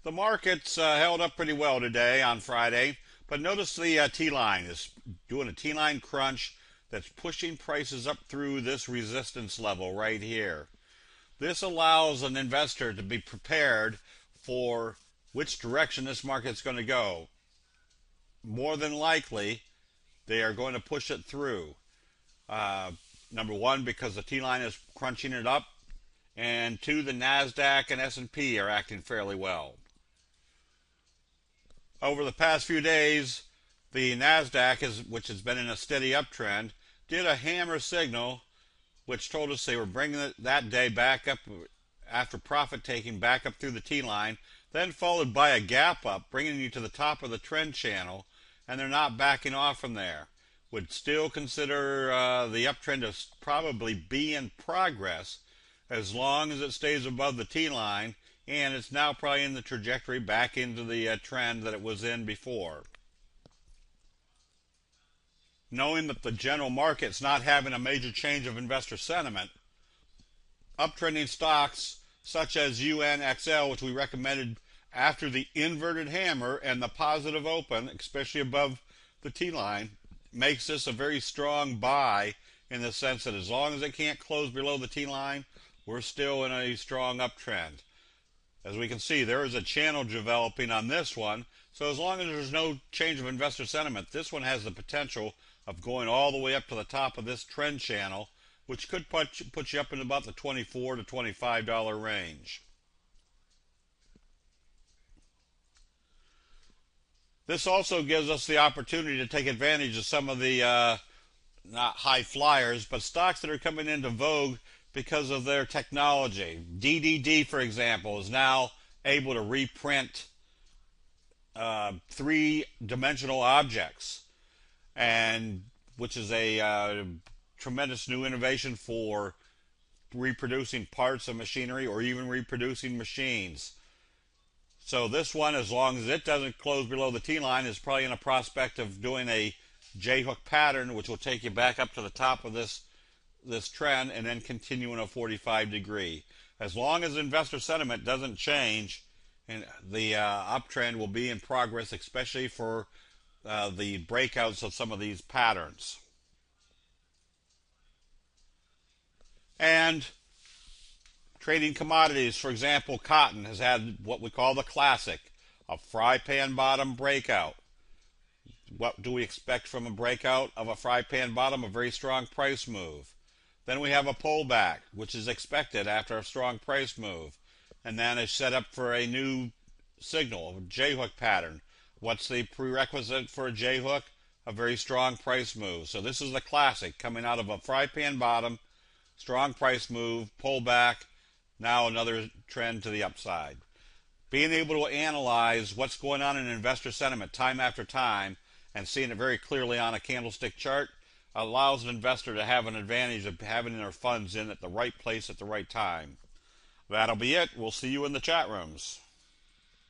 The markets held up pretty well today on Friday, but notice the T-line is doing a T-line crunch that's pushing prices up through this resistance level right here. This allows an investor to be prepared for which direction this market's going to go. More than likely, they are going to push it through. Number one, because the T-line is crunching it up, and two, the Nasdaq and S&P are acting fairly well. Over the past few days, the Nasdaq, which has been in a steady uptrend, did a hammer signal, which told us they were bringing it that day back up after profit taking back up through the T-line, then followed by a gap up, bringing you to the top of the trend channel, and they're not backing off from there. Would still consider the uptrend to probably be in progress as long as it stays above the T-line, and it's now probably in the trajectory back into the trend that it was in before. Knowing that the general market's not having a major change of investor sentiment, uptrending stocks such as UNXL, which we recommended after the inverted hammer and the positive open, especially above the T-line, makes this a very strong buy in the sense that as long as it can't close below the T-line, we're still in a strong uptrend. As we can see, there is a channel developing on this one, so as long as there's no change of investor sentiment, this one has the potential of going all the way up to the top of this trend channel, which could put you up in about the $24 to $25 range. This also gives us the opportunity to take advantage of some of the not high flyers, but stocks that are coming into vogue because of their technology. DDD, for example, is now able to reprint three-dimensional objects, and which is a tremendous new innovation for reproducing parts of machinery or even reproducing machines. So this one, as long as it doesn't close below the T-line, is probably in a prospect of doing a J-hook pattern, which will take you back up to the top of this trend and then continue in a 45 degree. As long as investor sentiment doesn't change, and the uptrend will be in progress, especially for the breakouts of some of these patterns. And trading commodities, for example, cotton has had what we call the classic, a fry pan bottom breakout. What do we expect from a breakout of a fry pan bottom? A very strong price move. Then we have a pullback, which is expected after a strong price move, and then is set up for a new signal, a J-hook pattern. What's the prerequisite for a J-hook? A very strong price move. So this is the classic, coming out of a fry pan bottom, strong price move, pullback, now another trend to the upside. Being able to analyze what's going on in investor sentiment time after time and seeing it very clearly on a candlestick chart allows an investor to have an advantage of having their funds in at the right place at the right time. That'll be it. We'll see you in the chat rooms.